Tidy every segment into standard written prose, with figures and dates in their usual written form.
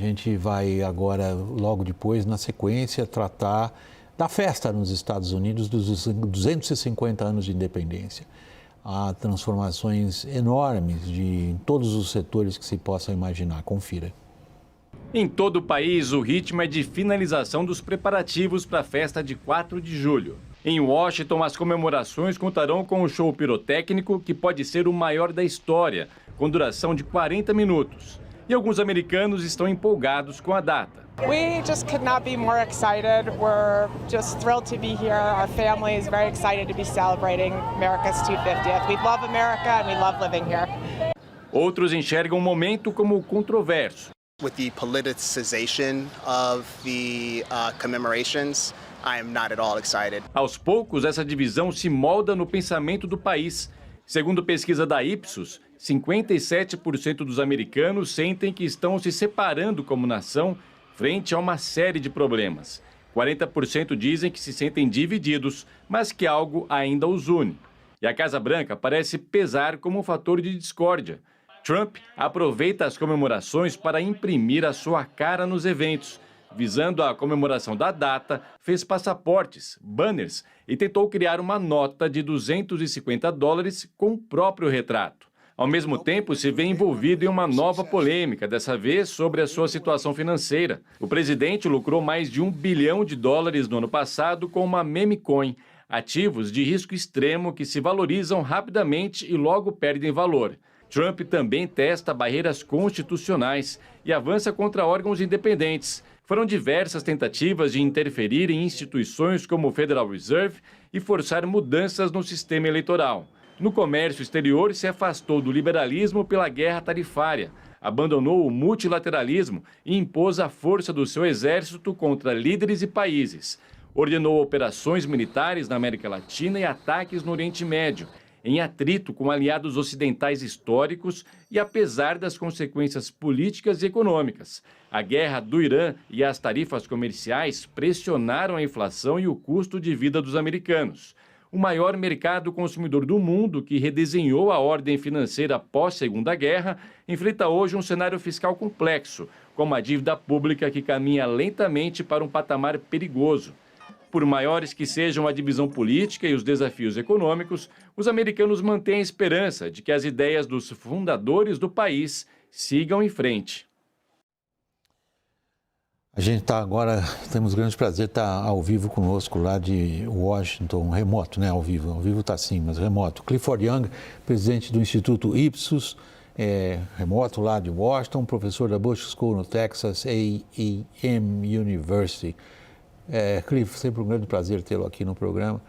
gente vai agora, logo depois, na sequência, tratar da festa nos Estados Unidos dos 250 anos de independência. Há transformações enormes em todos os setores que se possa imaginar. Confira. Em todo o país, o ritmo é de finalização dos preparativos para a festa de 4 de julho. Em Washington, as comemorações contarão com um show pirotécnico que pode ser o maior da história, com duração de 40 minutos. E alguns americanos estão empolgados com a data. We just could not be more excited. We're just thrilled to be here. Our family is very excited to be celebrating America's 250th. We love America and we love living here. Outros enxergam o momento como controverso. With the politicization of the commemorations, I am not at all excited. Aos poucos, essa divisão se molda no pensamento do país. Segundo pesquisa da Ipsos, 57% dos americanos sentem que estão se separando como nação frente a uma série de problemas. 40% dizem que se sentem divididos, mas que algo ainda os une. E a Casa Branca parece pesar como um fator de discórdia. Trump aproveita as comemorações para imprimir a sua cara nos eventos. Visando a comemoração da data, fez passaportes, banners e tentou criar uma nota de $250 com o próprio retrato. Ao mesmo tempo, se vê envolvido em uma nova polêmica, dessa vez sobre a sua situação financeira. O presidente lucrou mais de $1 bilhão no ano passado com uma meme coin, ativos de risco extremo que se valorizam rapidamente e logo perdem valor. Trump também testa barreiras constitucionais e avança contra órgãos independentes. Foram diversas tentativas de interferir em instituições como o Federal Reserve e forçar mudanças no sistema eleitoral. No comércio exterior, se afastou do liberalismo pela guerra tarifária, abandonou o multilateralismo e impôs a força do seu exército contra líderes e países. Ordenou operações militares na América Latina e ataques no Oriente Médio, em atrito com aliados ocidentais históricos e apesar das consequências políticas e econômicas. A guerra do Irã e as tarifas comerciais pressionaram a inflação e o custo de vida dos americanos. O maior mercado consumidor do mundo, que redesenhou a ordem financeira pós-Segunda Guerra, enfrenta hoje um cenário fiscal complexo, com uma dívida pública que caminha lentamente para um patamar perigoso. Por maiores que sejam a divisão política e os desafios econômicos, os americanos mantêm a esperança de que as ideias dos fundadores do país sigam em frente. A gente está agora, temos grande prazer de estar ao vivo conosco lá de Washington, remoto, né? Ao vivo está sim, mas remoto. Clifford Young, presidente do Instituto Ipsos, remoto lá de Washington, professor da Bush School no Texas, A&M University. Cliff, sempre um grande prazer tê-lo aqui no programa.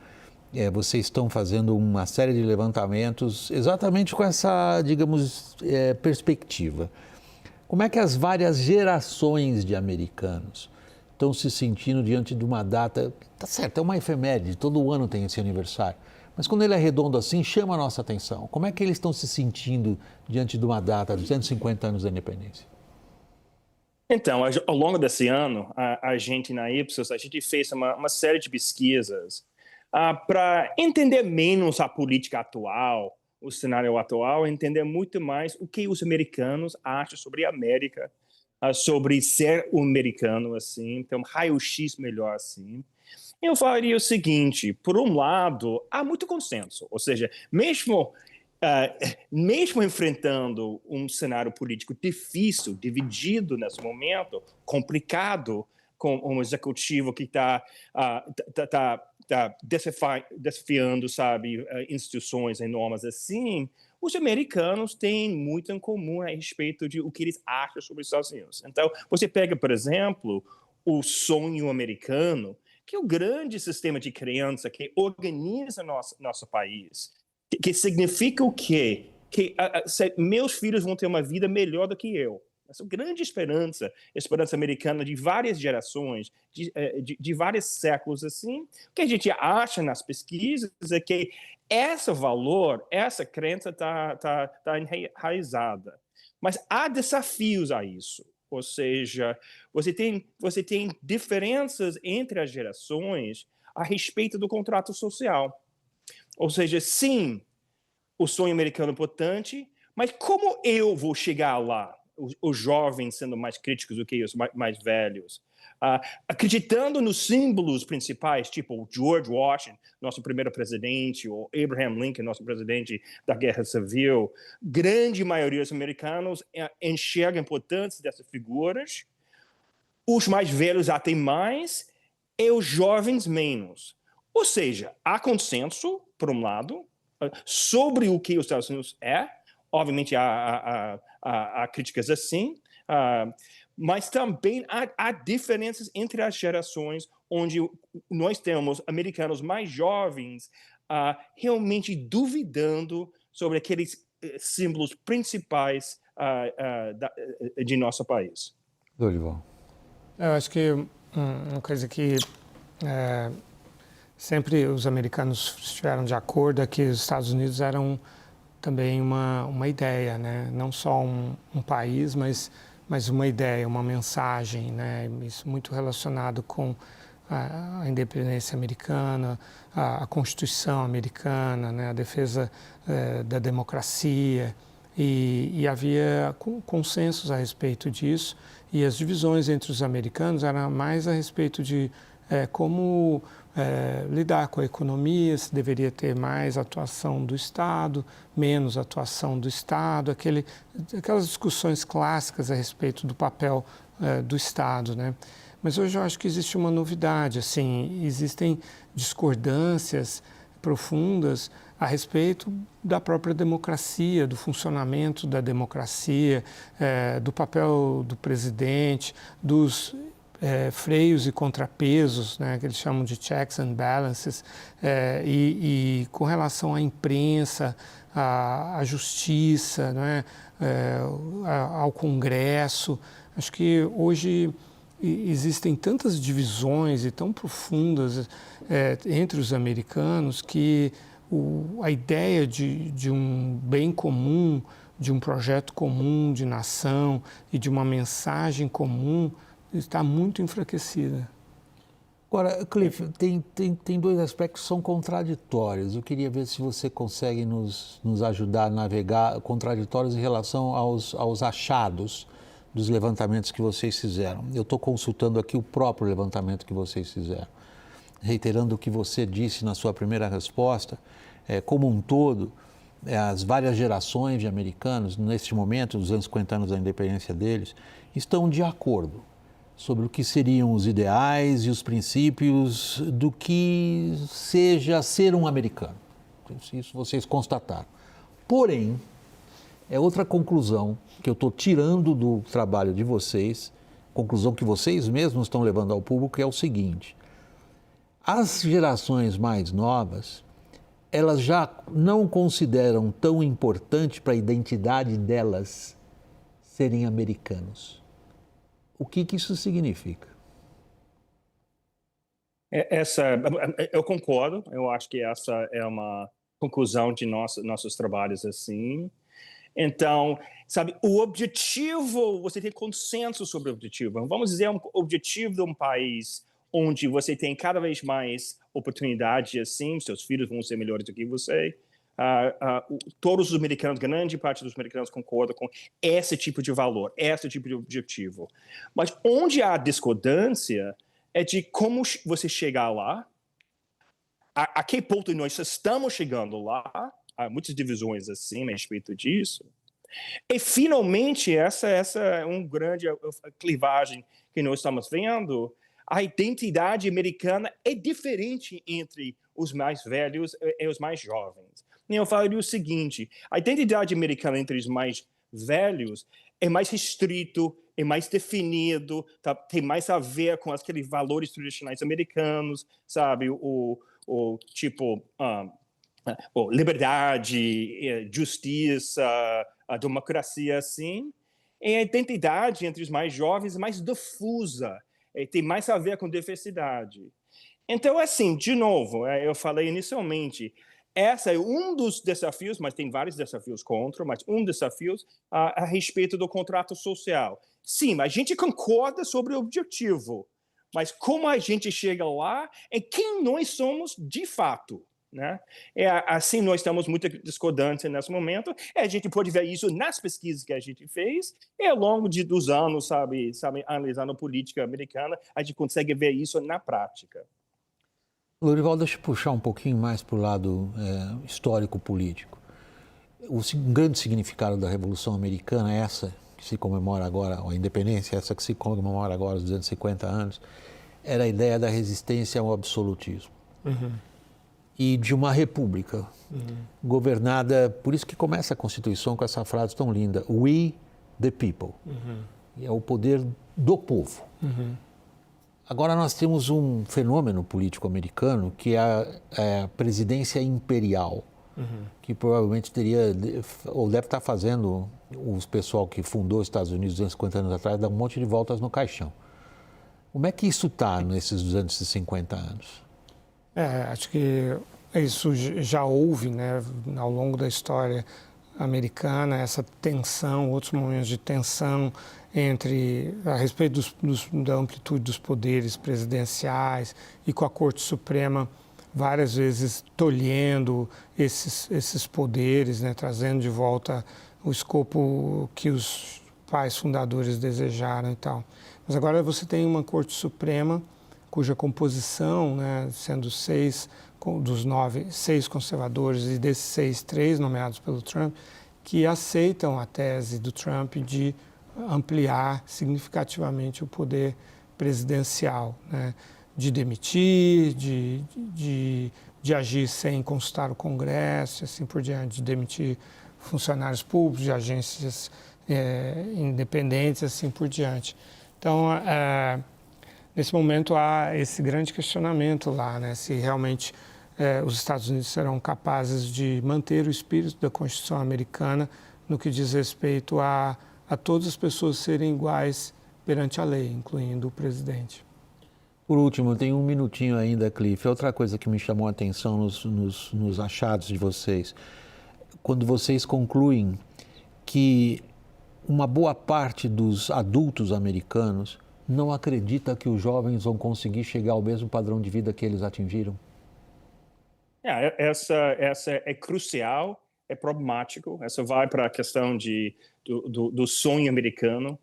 Vocês estão fazendo uma série de levantamentos exatamente com essa, digamos, perspectiva. Como é que as várias gerações de americanos estão se sentindo diante de uma data, tá certo, é uma efeméride, todo ano tem esse aniversário, mas quando ele é redondo assim, chama a nossa atenção. Como é que eles estão se sentindo diante de uma data, 250 anos da independência? Então, ao longo desse ano, a gente na Ipsos, a gente fez uma série de pesquisas para entender menos a política atual, o cenário atual, entender muito mais o que os americanos acham sobre a América, sobre ser um americano, assim, então, raio-x melhor, assim. Eu falaria o seguinte, por um lado, há muito consenso, ou seja, mesmo enfrentando um cenário político difícil, dividido nesse momento, complicado, com um executivo que está desafiando, sabe, instituições enormes assim, os americanos têm muito em comum a respeito de o que eles acham sobre os Estados Unidos. Então, você pega, por exemplo, o sonho americano, que é o grande sistema de crença que organiza nosso país, que significa o quê? Que meus filhos vão ter uma vida melhor do que eu. Essa é a grande esperança americana de várias gerações, de vários séculos, assim. O que a gente acha nas pesquisas é que esse valor, essa crença está enraizada. Mas há desafios a isso. Ou seja, você tem diferenças entre as gerações a respeito do contrato social. Ou seja, sim, o sonho americano é importante, mas como eu vou chegar lá? os jovens sendo mais críticos do que os mais velhos. Acreditando nos símbolos principais, tipo George Washington, nosso primeiro presidente, ou Abraham Lincoln, nosso presidente da Guerra Civil, grande maioria dos americanos enxerga a importância dessas figuras. Os mais velhos até mais, e os jovens menos. Ou seja, há consenso, por um lado, sobre o que os Estados Unidos é. Obviamente, há críticas assim, mas também há diferenças entre as gerações, onde nós temos americanos mais jovens realmente duvidando sobre aqueles símbolos principais de nosso país. Dorival. Eu acho que uma coisa que sempre os americanos estiveram de acordo é que os Estados Unidos eram também uma ideia, né? Não só um país, mas uma ideia, uma mensagem, né? Isso muito relacionado com a independência americana, a Constituição americana, né? A defesa da democracia, e havia consensos a respeito disso, e as divisões entre os americanos eram mais a respeito de como lidar com a economia, se deveria ter mais atuação do Estado, menos atuação do Estado, aquelas discussões clássicas a respeito do papel do Estado, né? Mas hoje eu acho que existe uma novidade, assim, existem discordâncias profundas a respeito da própria democracia, do funcionamento da democracia, do papel do presidente, dos freios e contrapesos, né, que eles chamam de checks and balances, e com relação à imprensa, à justiça, né, ao Congresso. Acho que hoje existem tantas divisões e tão profundas entre os americanos que a ideia de um bem comum, de um projeto comum de nação e de uma mensagem comum está muito enfraquecida. Agora, Cliff, tem dois aspectos que são contraditórios. Eu queria ver se você consegue nos ajudar a navegar contraditórios em relação aos achados dos levantamentos que vocês fizeram. Eu estou consultando aqui o próprio levantamento que vocês fizeram. Reiterando o que você disse na sua primeira resposta, como um todo, as várias gerações de americanos, neste momento, 250 anos da independência deles, estão de acordo sobre o que seriam os ideais e os princípios do que seja ser um americano. Isso vocês constataram. Porém, é outra conclusão que eu estou tirando do trabalho de vocês, conclusão que vocês mesmos estão levando ao público, que é o seguinte: as gerações mais novas, elas já não consideram tão importante para a identidade delas serem americanos. O que isso significa? Eu concordo, eu acho que essa é uma conclusão de nossos trabalhos assim. Então, sabe, o objetivo, você tem consenso sobre o objetivo. Vamos dizer, um objetivo de um país onde você tem cada vez mais oportunidade, assim, seus filhos vão ser melhores do que você. Todos os americanos, grande parte dos americanos concorda com esse tipo de valor, esse tipo de objetivo. Mas onde há discordância é de como você chegar lá, a que ponto nós estamos chegando lá. Há muitas divisões assim a respeito disso. E, finalmente, essa é uma grande clivagem que nós estamos vendo. A identidade americana é diferente entre os mais velhos e os mais jovens. Eu falaria o seguinte: a identidade americana entre os mais velhos é mais restrito, é mais definido, tá? Tem mais a ver com aqueles valores tradicionais americanos, sabe? O tipo... liberdade, justiça, a democracia, assim. E a identidade entre os mais jovens é mais difusa, tem mais a ver com diversidade. Então, assim, de novo, eu falei inicialmente, esse é um dos desafios, mas tem vários desafios contra, mas um desafio a respeito do contrato social. Sim, a gente concorda sobre o objetivo, mas como a gente chega lá é quem nós somos de fato. né? Assim, nós estamos muito discordantes nesse momento. A gente pode ver isso nas pesquisas que a gente fez e ao longo dos anos, sabe, analisando a política americana, a gente consegue ver isso na prática. Lorival, deixa eu puxar um pouquinho mais para o lado histórico-político. O grande significado da Revolução Americana, essa que se comemora agora, a independência, essa que se comemora agora, os 250 anos, era a ideia da resistência ao absolutismo. E de uma república governada, por isso que começa a Constituição com essa frase tão linda, We the people. E é o poder do povo. Agora nós temos um fenômeno político americano que é a presidência imperial, que provavelmente teria, ou deve estar fazendo, o pessoal que fundou os Estados Unidos 250 anos atrás, dar um monte de voltas no caixão. Como é que isso está nesses 250 anos? Acho que isso já houve, né, ao longo da história americana, essa tensão, outros momentos de tensão a respeito da amplitude dos poderes presidenciais e com a Corte Suprema várias vezes tolhendo esses poderes, né, trazendo de volta o escopo que os pais fundadores desejaram e tal. Mas agora você tem uma Corte Suprema cuja composição, né, sendo 6 conservadores e desses 6, 3 nomeados pelo Trump, que aceitam a tese do Trump de ampliar significativamente o poder presidencial, né, de demitir, de agir sem consultar o Congresso, assim por diante, de demitir funcionários públicos, de agências independentes, assim por diante. Então, nesse momento há esse grande questionamento lá, né, se realmente os Estados Unidos serão capazes de manter o espírito da Constituição americana no que diz respeito a todas as pessoas serem iguais perante a lei, incluindo o presidente. Por último, tem um minutinho ainda, Cliff. Outra coisa que me chamou a atenção nos achados de vocês, quando vocês concluem que uma boa parte dos adultos americanos não acredita que os jovens vão conseguir chegar ao mesmo padrão de vida que eles atingiram? Essa é crucial, é problemático. Essa vai para a questão do sonho americano.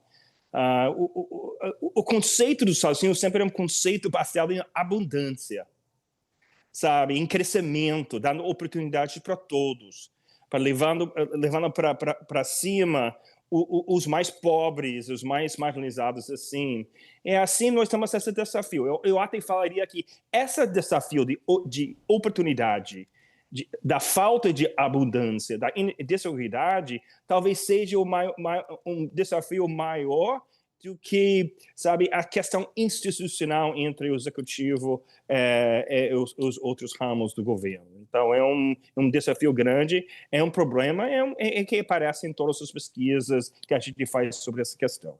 O conceito dos Estados Unidos sempre é um conceito baseado em abundância, sabe, em crescimento, dando oportunidades para todos, levando para cima os mais pobres, os mais marginalizados, assim. Assim nós temos esse desafio. Eu até falaria que esse desafio de oportunidade, da falta de abundância, da desigualdade, talvez seja um desafio maior do que, sabe, a questão institucional entre o executivo e os outros ramos do governo. Então, é um desafio grande, é um problema que aparece em todas as pesquisas que a gente faz sobre essa questão.